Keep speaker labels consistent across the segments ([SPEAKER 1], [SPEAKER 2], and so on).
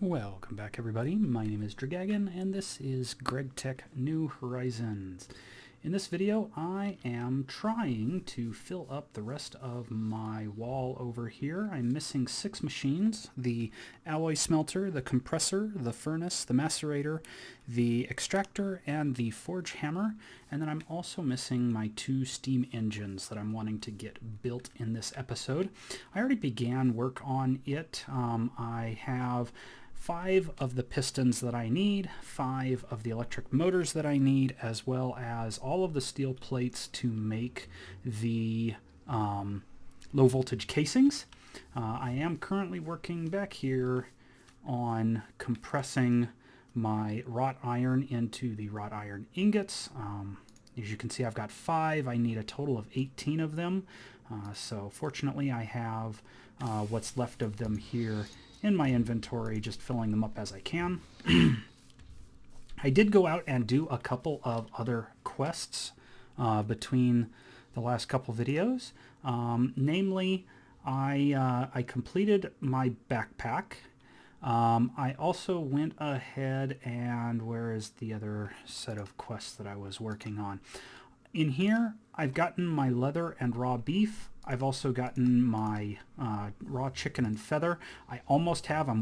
[SPEAKER 1] Welcome back, everybody. My name is Dragagon, and this is Gregtech New Horizons. In this video, I am trying to fill up the rest of my wall over here. I'm missing 6 machines: the alloy smelter, the compressor, the furnace, the macerator, the extractor, and the forge hammer. And then I'm also missing my 2 steam engines that I'm wanting to get built in this episode. I already began work on it. I have 5 of the pistons that I need, 5 of the electric motors that I need, as well as all of the steel plates to make the low voltage casings. I am currently working back here on compressing my wrought iron into the wrought iron ingots. As you can see, I've got 5. I need a total of 18 of them. So fortunately, I have what's left of them here in my inventory, just filling them up as I can. I did go out and do a couple of other quests between the last couple videos. Namely, I completed my backpack. I also went ahead and where is the other set of quests that I was working on? In here, I've gotten my leather and raw beef. I've also gotten my raw chicken and feather. I'm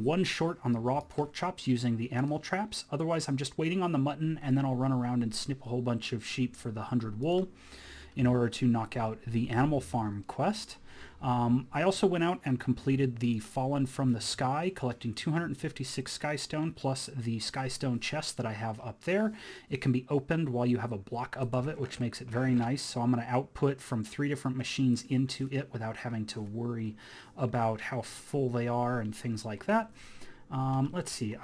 [SPEAKER 1] 1 short on the raw pork chops using the animal traps. Otherwise, I'm just waiting on the mutton, and then I'll run around and snip a whole bunch of sheep for the 100 wool in order to knock out the animal farm quest. I also went out and completed the Fallen from the Sky, collecting 256 skystone plus the skystone chest that I have up there. It can be opened while you have a block above it, which makes it very nice. So I'm going to output from 3 different machines into it without having to worry about how full they are and things like that. Let's see.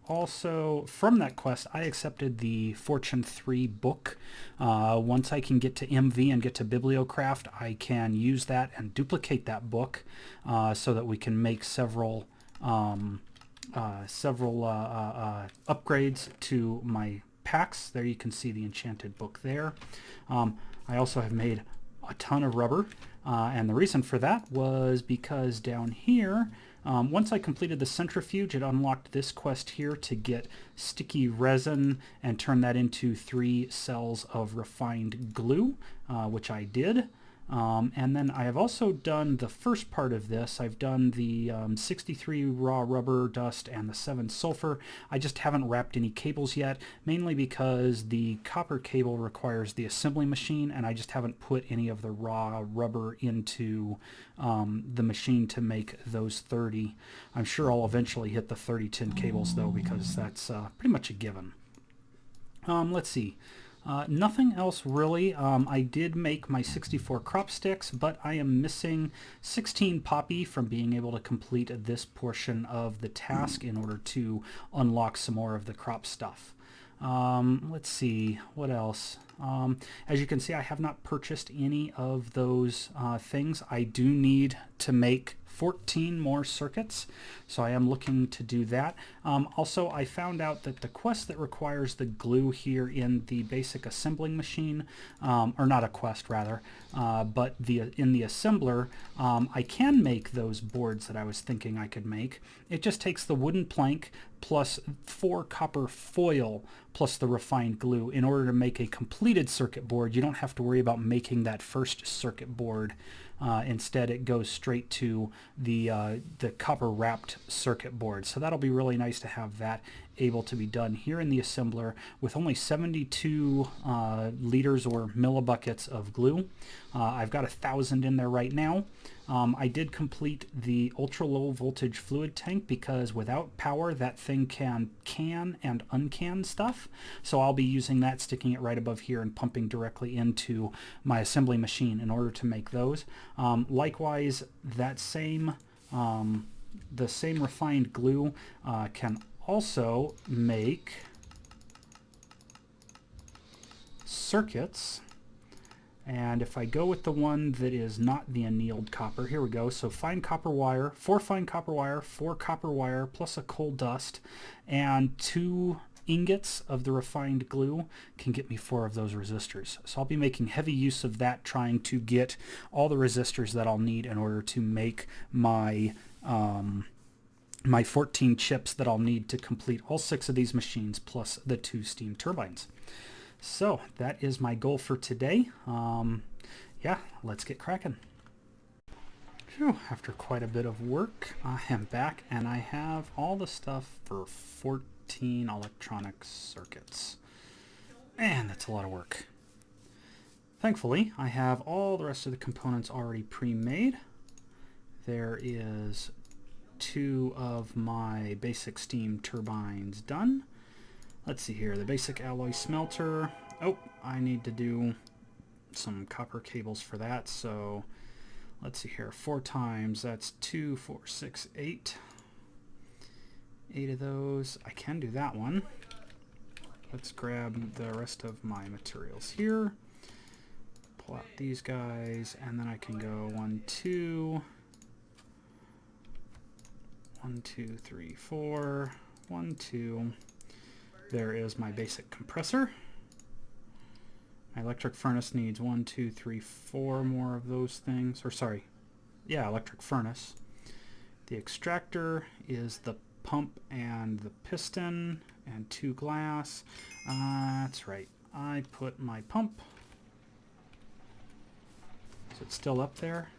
[SPEAKER 1] Also, from that quest, I accepted the Fortune 3 book. Once I can get to MV and get to Bibliocraft, I can use that and duplicate that book so that we can make several upgrades to my packs. There you can see the enchanted book there. I also have made a ton of rubber, and the reason for that was because down here, once I completed the centrifuge, it unlocked this quest here to get sticky resin and turn that into 3 cells of refined glue, which I did. And then I have also done the first part of this. I've done the 63 raw rubber dust and the 7 sulfur. I just haven't wrapped any cables yet, mainly because the copper cable requires the assembly machine, and I just haven't put any of the raw rubber into the machine to make those 30. I'm sure I'll eventually hit the 30 tin cables, though, because that's pretty much a given. Let's see. Nothing else really. I did make my 64 crop sticks, but I am missing 16 poppy from being able to complete this portion of the task in order to unlock some more of the crop stuff. Let's see, what else? As you can see, I have not purchased any of those things. I do need to make 14 more circuits, so I am looking to do that. Also, I found out that the quest that requires the glue here in the basic assembling machine, or not a quest rather, but in the assembler, I can make those boards that I was thinking I could make. It just takes the wooden plank plus 4 copper foil plus the refined glue in order to make a completed circuit board. You don't have to worry about making that first circuit board. Instead, it goes straight to the copper wrapped circuit board. So that'll be really nice to have that able to be done here in the assembler with only 72 liters or millibuckets of glue. I've got 1,000 in there right now. I did complete the ultra low voltage fluid tank because without power that thing can and uncan stuff. So I'll be using that, sticking it right above here and pumping directly into my assembly machine in order to make those. Likewise, that same the same refined glue can also make circuits. And if I go with the one that is not the annealed copper, here we go. So fine copper wire, 4 fine copper wire, 4 copper wire, plus a coal dust, and 2 ingots of the refined glue can get me 4 of those resistors. So I'll be making heavy use of that, trying to get all the resistors that I'll need in order to make my my 14 chips that I'll need to complete all 6 of these machines plus the 2 steam turbines. So that is my goal for today. Yeah, let's get cracking. Phew, after quite a bit of work, I am back and I have all the stuff for 14 electronic circuits. Man, that's a lot of work. Thankfully, I have all the rest of the components already pre-made. There is 2 of my basic steam turbines done. Let's see here, the basic alloy smelter. Oh, I need to do some copper cables for that, so let's see here, 4 times, that's 2, 4, 6, 8. 8 of those. I can do that one. Let's grab the rest of my materials here. Pull out these guys, and then I can go 1, 2, 1, 2, 3, 4, 1, 2. There is my basic compressor. My electric furnace needs 1, 2, 3, 4 more of those things. Or sorry, yeah, electric furnace. The extractor is the pump and the piston and 2 glass. That's right. I put my pump. Is it still up there?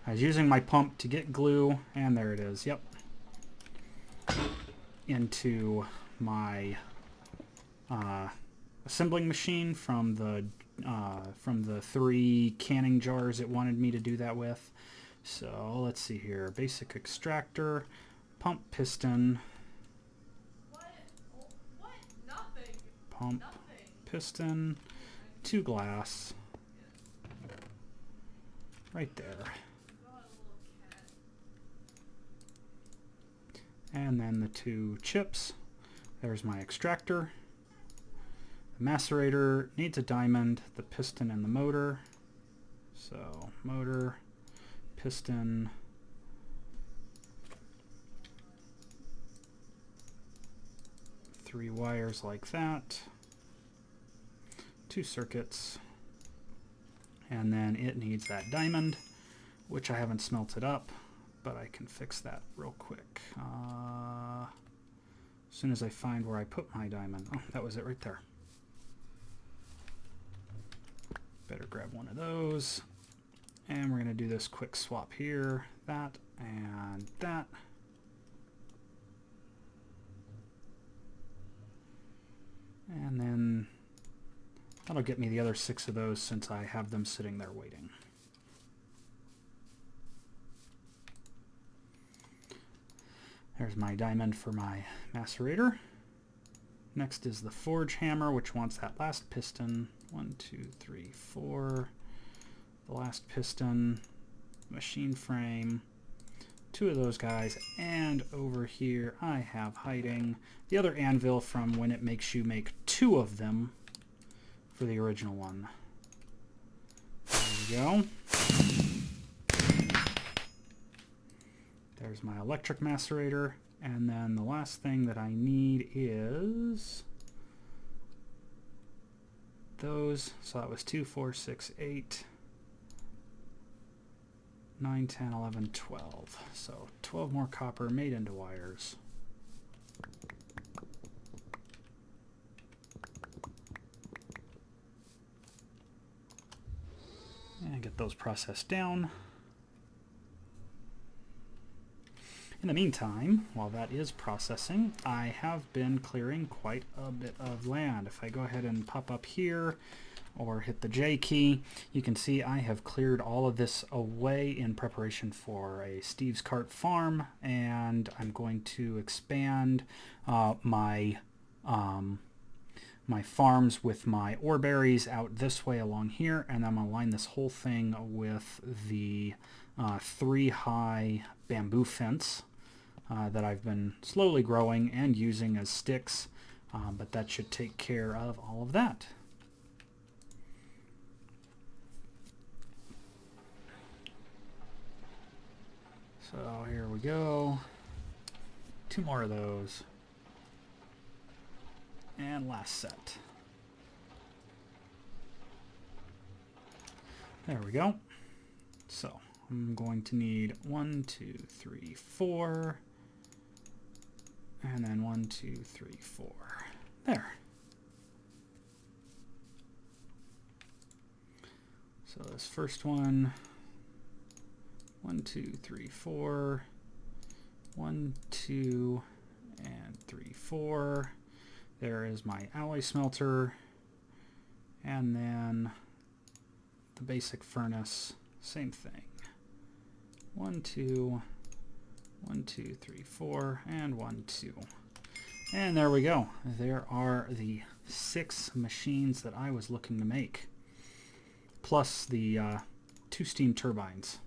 [SPEAKER 1] I was using my pump to get glue, and there it is. Yep. Into my assembling machine from the 3 canning jars it wanted me to do that with. So let's see here. Basic extractor, pump, piston, pump, piston, 2 glass, right there. And then the 2 chips. There's my extractor. The macerator needs a diamond, the piston and the motor. So motor, piston, three wires like that, 2 circuits, and then it needs that diamond, which I haven't smelted up, but I can fix that real quick. As soon as I find where I put my diamond. Oh, that was it right there. Better grab one of those. And we're going to do this quick swap here. That and that. And then that'll get me the other 6 of those since I have them sitting there waiting. There's my diamond for my macerator. Next is the forge hammer, which wants that last piston. 1, 2, 3, 4. The last piston, machine frame, 2 of those guys, and over here I have hiding the other anvil from when it makes you make 2 of them for the original one. There we go. There's my electric macerator, and then the last thing that I need is those. So that was 2, 4, 6, 8, 9, 10, 11, 12. So 12 more copper made into wires. And get those processed down. In the meantime, while that is processing, I have been clearing quite a bit of land. If I go ahead and pop up here or hit the J key, you can see I have cleared all of this away in preparation for a Steve's Cart farm, and I'm going to expand my farms with my ore berries out this way along here, and I'm going to line this whole thing with the 3 high bamboo fence that I've been slowly growing and using as sticks, but that should take care of all of that. So here we go. 2 more of those. And last set. There we go. So I'm going to need 1, 2, 3, 4, and then 1, 2, 3, 4. There. So this first one, 1, 2, 3, 4, 1, 2, and 3, 4. There is my alloy smelter, and then the basic furnace, same thing. 1, 2, 1, 2, 3, 4, and 1, 2. And there we go. There are the 6 machines that I was looking to make, plus the 2 steam turbines.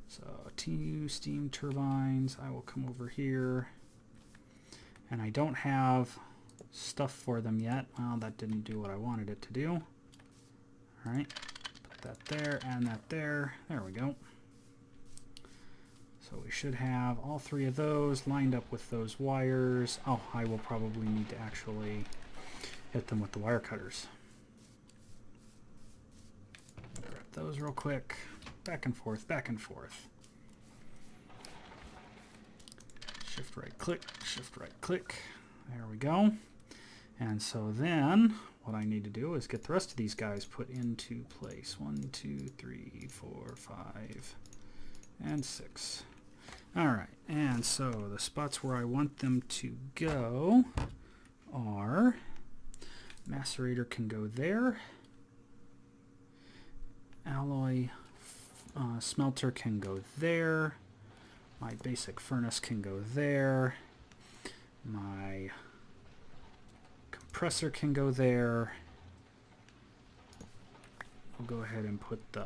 [SPEAKER 1] So 2 steam turbines. I will come over here, and I don't have stuff for them yet. Well, that didn't do what I wanted it to do. All right, put that there and that there. There we go. So we should have all 3 of those lined up with those wires. Oh, I will probably need to actually hit them with the wire cutters. Grab those real quick. Back and forth, back and forth. Shift right click, shift right click. There we go. And so then what I need to do is get the rest of these guys put into place. 1, 2, 3, 4, 5, and 6. All right, and so the spots where I want them to go are Macerator can go there. Alloy smelter can go there. My basic furnace can go there. My compressor can go there. I'll go ahead and put the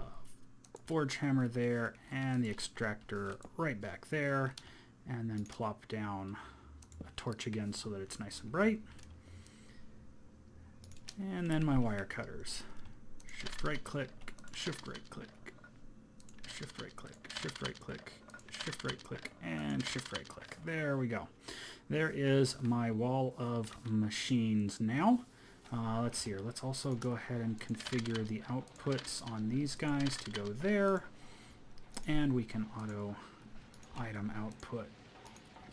[SPEAKER 1] forge hammer there and the extractor right back there, and then plop down a torch again so that it's nice and bright. And then my wire cutters. Shift right click, shift right click, shift right click, shift right click, shift right click, and shift right click. There we go. There is my wall of machines now. Let's see here. Let's also go ahead and configure the outputs on these guys to go there. And we can auto item output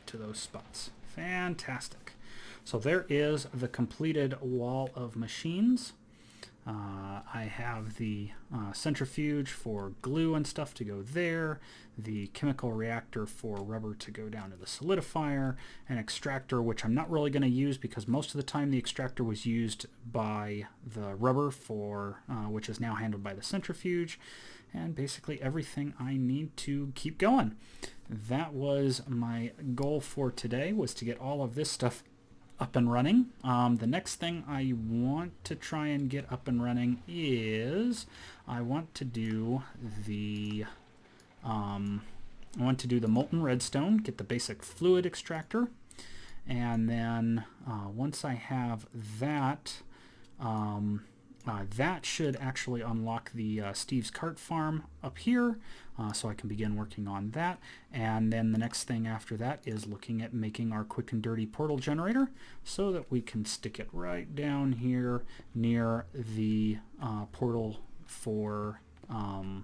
[SPEAKER 1] to those spots. Fantastic. So there is the completed wall of machines. I have the centrifuge for glue and stuff to go there, the chemical reactor for rubber to go down to the solidifier, an extractor which I'm not really going to use because most of the time the extractor was used by the rubber for which is now handled by the centrifuge, and basically everything I need to keep going. That was my goal for today, was to get all of this stuff up and running. The next thing I want to try and get up and running is I want to do the molten redstone, get the basic fluid extractor, and then once I have that, that should actually unlock the Steve's Cart Farm up here, so I can begin working on that. And then the next thing after that is looking at making our quick and dirty portal generator so that we can stick it right down here near the portal for the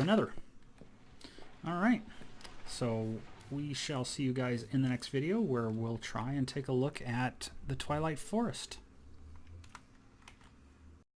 [SPEAKER 1] Nether. All right, so we shall see you guys in the next video where we'll try and take a look at the Twilight Forest.